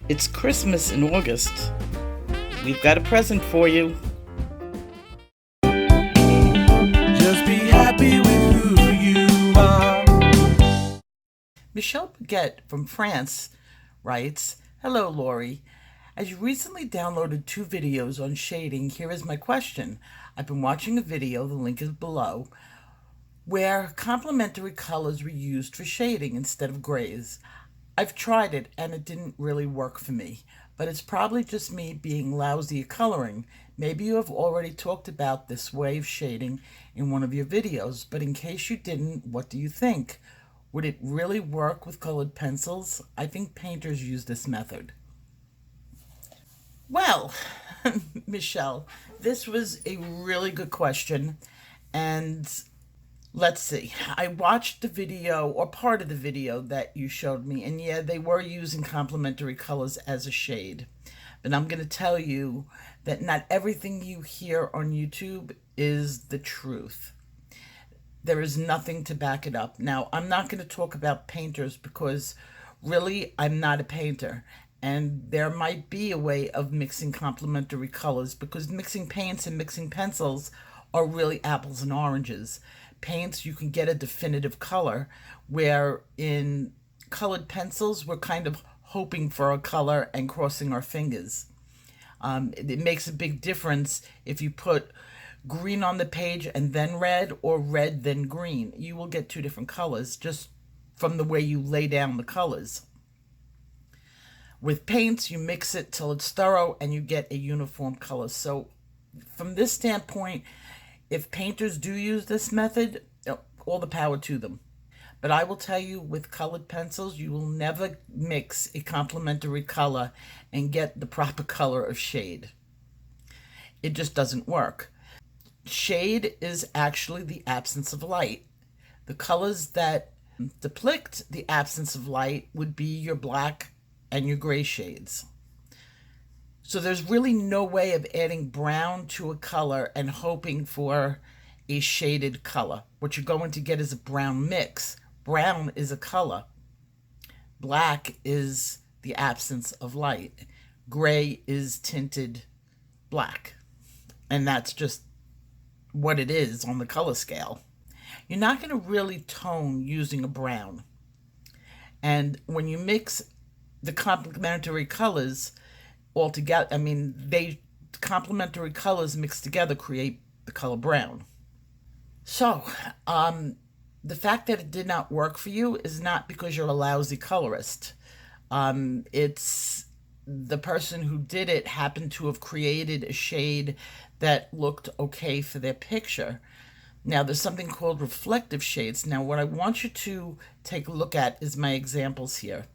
It's Christmas in August. We've got a present for you. Just be happy with who you are. Michelle Baguette from France writes, "Hello, Lori. As you recently downloaded 2 videos on shading, here is my question. I've been watching a video, the link is below, where complementary colors were used for shading instead of grays. I've tried it and it didn't really work for me, but it's probably just me being lousy at coloring. Maybe you have already talked about this way of shading in one of your videos, but in case you didn't, what do you think? Would it really work with colored pencils? I think painters use this method." Well, Michelle, this was a really good question. And let's see. I watched the video or part of the video that you showed me, and yeah, they were using complementary colors as a shade. But I'm going to tell you that not everything you hear on YouTube is the truth. There is nothing to back it up. Now, I'm not going to talk about painters because really I'm not a painter. And there might be a way of mixing complementary colors because mixing paints and mixing pencils are really apples and oranges. Paints, you can get a definitive color, where in colored pencils, we're kind of hoping for a color and crossing our fingers. It makes a big difference if you put green on the page and then red, or red then green. You will get 2 different colors just from the way you lay down the colors. With paints, you mix it till it's thorough and you get a uniform color. So from this standpoint, if painters do use this method, all the power to them. But I will tell you, with colored pencils, you will never mix a complementary color and get the proper color of shade. It just doesn't work. Shade is actually the absence of light. The colors that depict the absence of light would be your black and your gray shades. So there's really no way of adding brown to a color and hoping for a shaded color. What you're going to get is a brown mix. Brown is a color. Black is the absence of light. Gray is tinted black. And that's just what it is on the color scale. You're not going to really tone using a brown. And when you mix the complementary colors all together, complementary colors mixed together create the color brown. So, the fact that it did not work for you is not because you're a lousy colorist. It's the person who did it happened to have created a shade that looked okay for their picture. Now, there's something called reflective shades. Now, what I want you to take a look at is my examples here.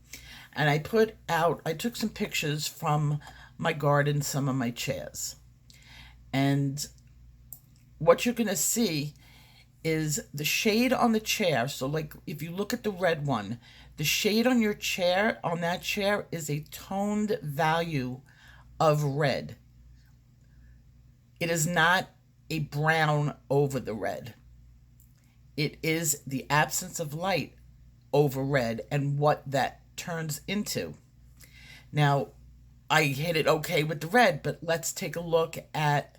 And I took some pictures from my garden, some of my chairs. And what you're going to see is the shade on the chair. So like if you look at the red one, the shade on your chair, on that chair, is a toned value of red. It is not a brown over the red. It is the absence of light over red and what that turns into. Now, I hit it okay with the red, but let's take a look at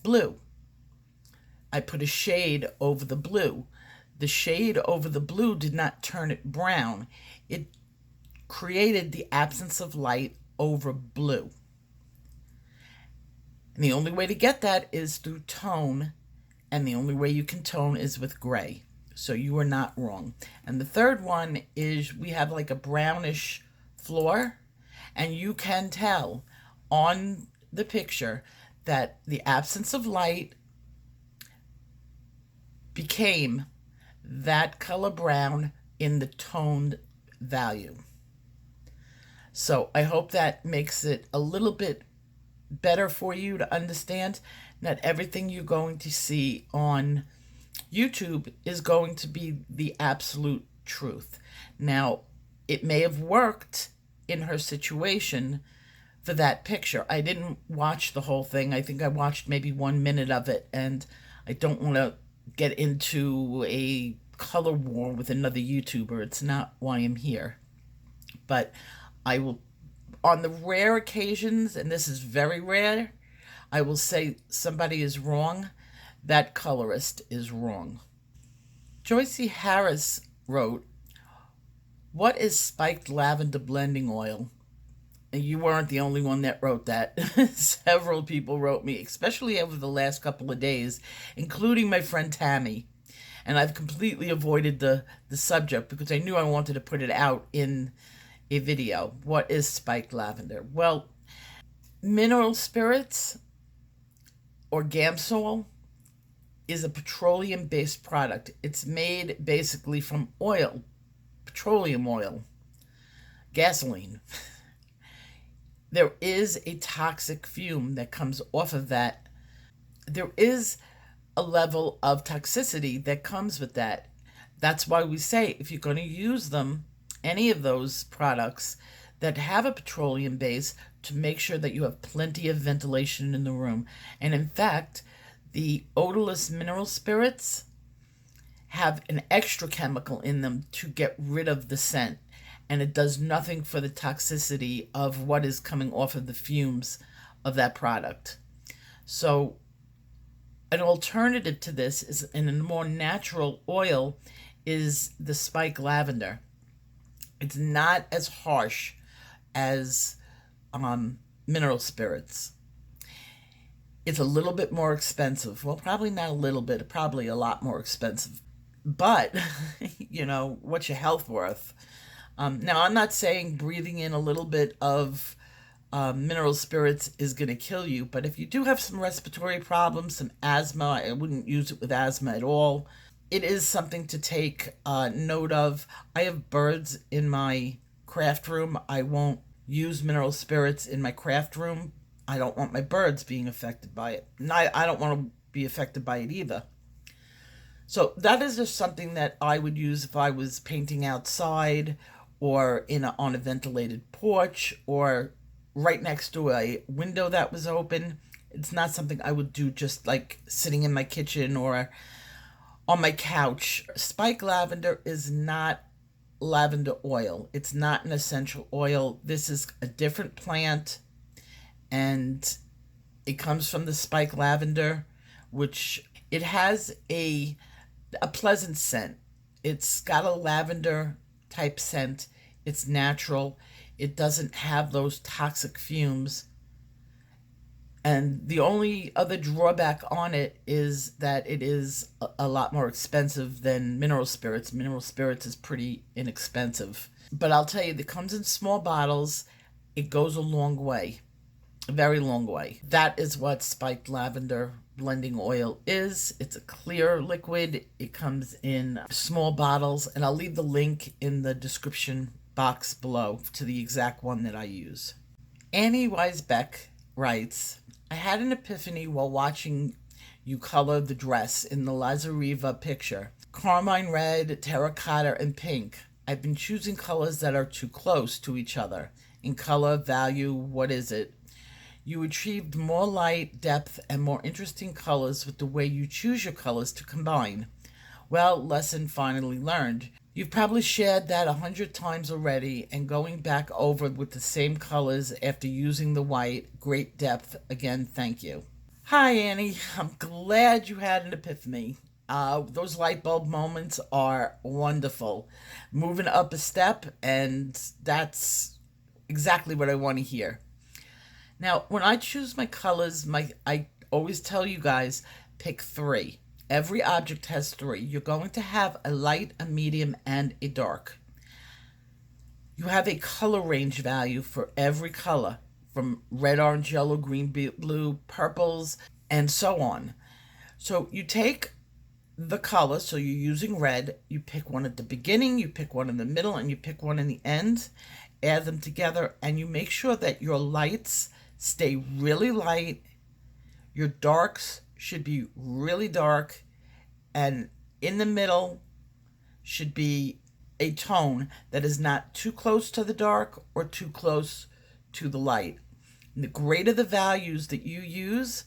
blue. I put a shade over the blue. The shade over the blue did not turn it brown. It created the absence of light over blue. And the only way to get that is through tone, and the only way you can tone is with gray. So you are not wrong. And the third one is we have like a brownish floor, and you can tell on the picture that the absence of light became that color brown in the toned value. So I hope that makes it a little bit better for you to understand that everything you're going to see on YouTube is going to be the absolute truth. Now, it may have worked in her situation for that picture. I didn't watch the whole thing. I think I watched maybe 1 minute of it, and I don't want to get into a color war with another YouTuber. It's not why I'm here. But I will On the rare occasions, and this is very rare, I will say somebody is wrong. That colorist is wrong. Joyce Harris wrote, "What is spiked lavender blending oil?" And you weren't the only one that wrote that. Several people wrote me, especially over the last couple of days, including my friend Tammy. And I've completely avoided the subject because I knew I wanted to put it out in a video. What is spiked lavender? Well, mineral spirits or Gamsol is a petroleum-based product. It's made basically from oil, petroleum oil, gasoline. There is a toxic fume that comes off of that. There is a level of toxicity that comes with that. That's why we say if you're going to use them, any of those products that have a petroleum base, to make sure that you have plenty of ventilation in the room. And in fact, the odorless mineral spirits have an extra chemical in them to get rid of the scent. And it does nothing for the toxicity of what is coming off of the fumes of that product. So an alternative to this is, in a more natural oil, is the spike lavender. It's not as harsh as mineral spirits. It's a little bit more expensive. Well, probably not a little bit, probably a lot more expensive. But, what's your health worth? Now, I'm not saying breathing in a little bit of mineral spirits is going to kill you, but if you do have some respiratory problems, some asthma, I wouldn't use it with asthma at all. It is something to take note of. I have birds in my craft room. I won't use mineral spirits in my craft room. I don't want my birds being affected by it. And I don't want to be affected by it either. So that is just something that I would use if I was painting outside or on a ventilated porch or right next to a window that was open. It's not something I would do just like sitting in my kitchen or on my couch. Spike lavender is not lavender oil. It's not an essential oil. This is a different plant, and it comes from the spike lavender, which it has a pleasant scent. It's got a lavender type scent. It's natural. It doesn't have those toxic fumes. And the only other drawback on it is that it is a lot more expensive than mineral spirits. Mineral spirits is pretty inexpensive. But I'll tell you, it comes in small bottles. It goes a long way. A very long way. That is what spiked lavender blending oil is. It's a clear liquid. It comes in small bottles. And I'll leave the link in the description box below to the exact one that I use. Annie Weisbeck writes, "I had an epiphany while watching you color the dress in the Lazareva picture. Carmine red, terracotta, and pink. I've been choosing colors that are too close to each other. In color, value, what is it? You achieved more light, depth, and more interesting colors with the way you choose your colors to combine. Well, lesson finally learned. You've probably shared that 100 times already, and going back over with the same colors after using the white, great depth. Again, thank you." Hi, Annie. I'm glad you had an epiphany. Those light bulb moments are wonderful. Moving up a step, and that's exactly what I want to hear. Now, when I choose my colors, I always tell you guys, pick 3. Every object has 3. You're going to have a light, a medium, and a dark. You have a color range value for every color, from red, orange, yellow, green, blue, purples, and so on. So you take the color, so you're using red, you pick one at the beginning, you pick one in the middle, and you pick one in the end, add them together, and you make sure that your lights stay really light, your darks should be really dark, and in the middle should be a tone that is not too close to the dark or too close to the light. And the greater the values that you use,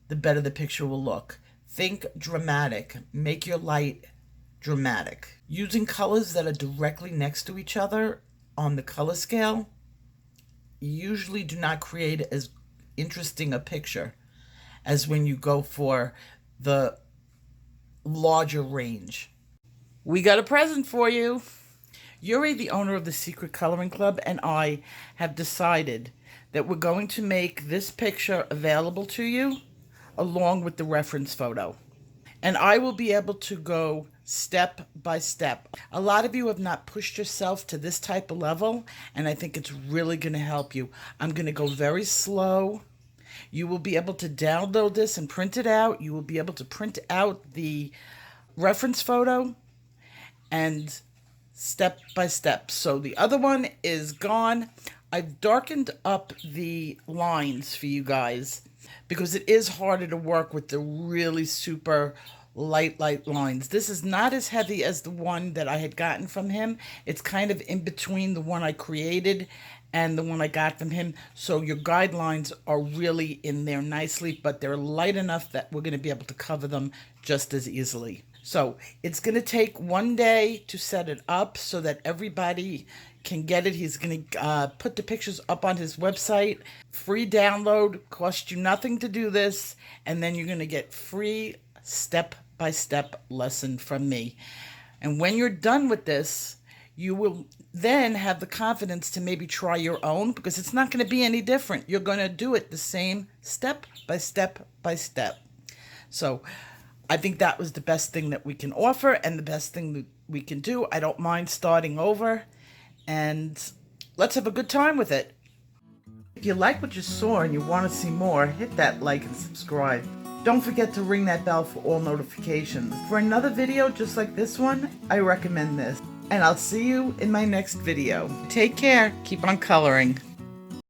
the better the picture will look. Think dramatic. Make your light dramatic. Using colors that are directly next to each other on the color scale usually do not create as interesting a picture as when you go for the larger range. We got a present for you. Yuri, the owner of the Secret Coloring Club, and I have decided that we're going to make this picture available to you along with the reference photo. And I will be able to go step by step. A lot of you have not pushed yourself to this type of level, and I think it's really going to help you. I'm going to go very slow. You will be able to download this and print it out. You will be able to print out the reference photo and step by step. So the other one is gone. I've darkened up the lines for you guys because it is harder to work with the really super light lines. This is not as heavy as the one that I had gotten from him. It's kind of in between the one I created and the one I got from him. So your guidelines are really in there nicely, but they're light enough that we're going to be able to cover them just as easily. So it's going to take one day to set it up so that everybody can get it. He's going to put the pictures up on his website. Free download, cost you nothing to do this, and then you're going to get free step-by-step lesson from me. And when you're done with this, you will then have the confidence to maybe try your own, because it's not going to be any different. You're going to do it the same step by step by step. So I think that was the best thing that we can offer and the best thing that we can do. I don't mind starting over, and let's have a good time with it. If you like what you saw and you want to see more, hit that like and subscribe. Don't forget to ring that bell for all notifications. For another video just like this one, I recommend this. And I'll see you in my next video. Take care. Keep on coloring.